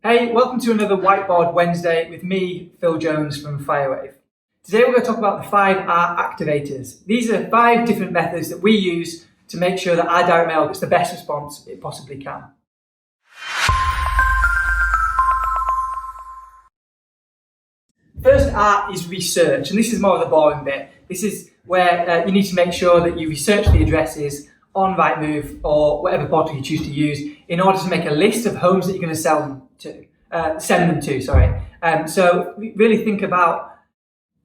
Hey, welcome to another Whiteboard Wednesday with me, Phil Jones from Firewave. Today we're going to talk about the 5 R Activators. These are 5 different methods that we use to make sure that our direct mail gets the best response it possibly can. First R is research, and this is more of the boring bit. This is where you need to make sure that you research the addresses on Rightmove or whatever portal you choose to use in order to make a list of homes that you're going to send them to. So really think about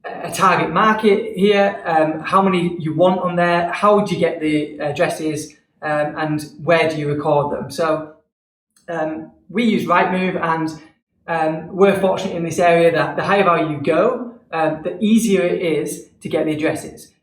a target market here, how many you want on there, how would you get the addresses, and where do you record them. So we use Rightmove, and we're fortunate in this area that the higher value you go, the easier it is to get the addresses.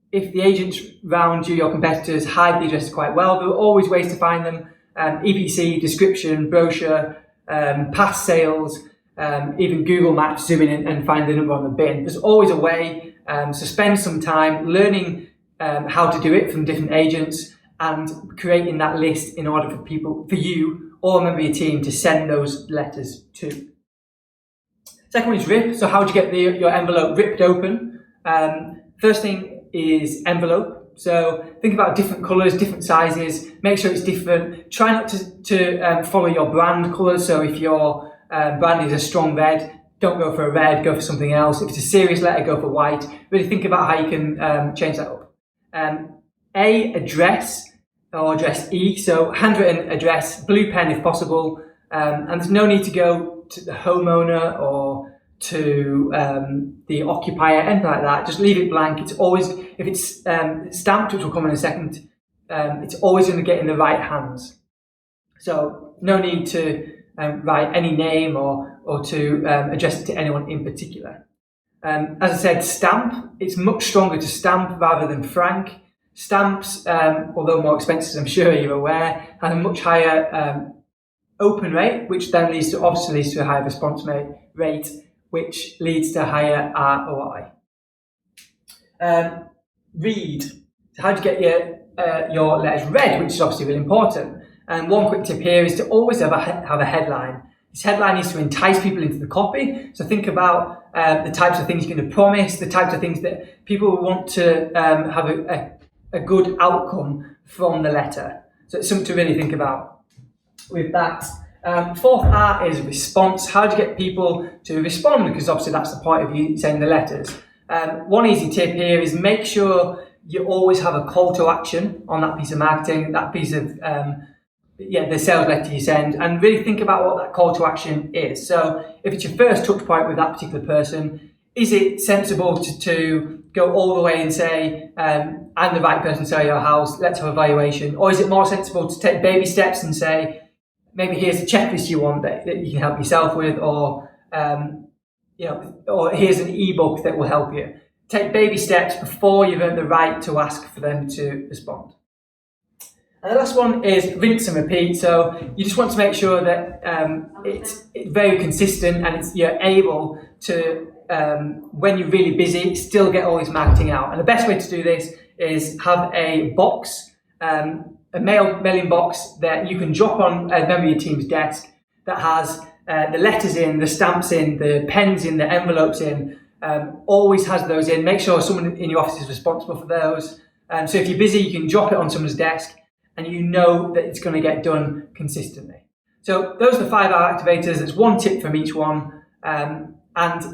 If the agents around you, your competitors, hide the addresses quite well, there are always ways to find them. EPC, description, brochure, past sales, even Google Maps, zoom in and find the number on the bin. There's always a way, so spend some time learning how to do it from different agents and creating that list in order for you or a member of your team to send those letters to. Second one is rip. So how do you get your envelope ripped open? First thing is envelope. So think about different colours, different sizes, make sure it's different. Try not to follow your brand colours. So if your brand is a strong red, don't go for a red, go for something else. If it's a serious letter, go for white. Really think about how you can change that up. Address or address E, so handwritten address, blue pen if possible. And there's no need to go to the homeowner or to the occupier, anything like that. Just leave it blank. It's always, if it's stamped, which will come in a second, it's always going to get in the right hands. So no need to write any name or to address it to anyone in particular. As I said, stamp. It's much stronger to stamp rather than frank. Stamps, although more expensive, as I'm sure you're aware, have a much higher open rate, which then obviously leads to a higher response rate, which leads to higher ROI. Read. So how do you get your letters read, which is obviously really important. And one quick tip here is to always have a headline. This headline needs to entice people into the copy. So think about the types of things you're going to promise, the types of things that people want to have a good outcome from the letter. So it's something to really think about with that. Fourth R is response. How do you get people to respond? Because obviously that's the point of you sending the letters. One easy tip here is make sure you always have a call to action on that piece of marketing, that piece of the sales letter you send, and really think about what that call to action is. So if it's your first touch point with that particular person, is it sensible to go all the way and say, I'm the right person to sell your house, let's have a valuation? Or is it more sensible to take baby steps and say, maybe here's a checklist you want that you can help yourself with, or here's an ebook that will help you. Take baby steps before you've earned the right to ask for them to respond. And the last one is rinse and repeat. So you just want to make sure that it's very consistent and you're able to, when you're really busy, still get all this marketing out. And the best way to do this is have a box, a mailing box that you can drop on a member of your team's desk that has the letters in, the stamps in, the pens in, the envelopes in, always has those in. Make sure someone in your office is responsible for those. So if you're busy, you can drop it on someone's desk and you know that it's going to get done consistently. So those are the 5 R activators. There's one tip from each one. And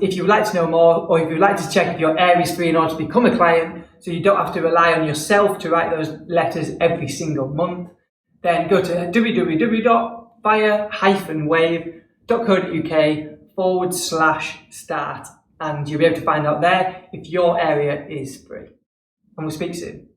if you would like to know more, or if you'd like to check if your area is free in order to become a client, so you don't have to rely on yourself to write those letters every single month, then go to www.fire-wave.co.uk/start, and you'll be able to find out there if your area is free. And we'll speak soon.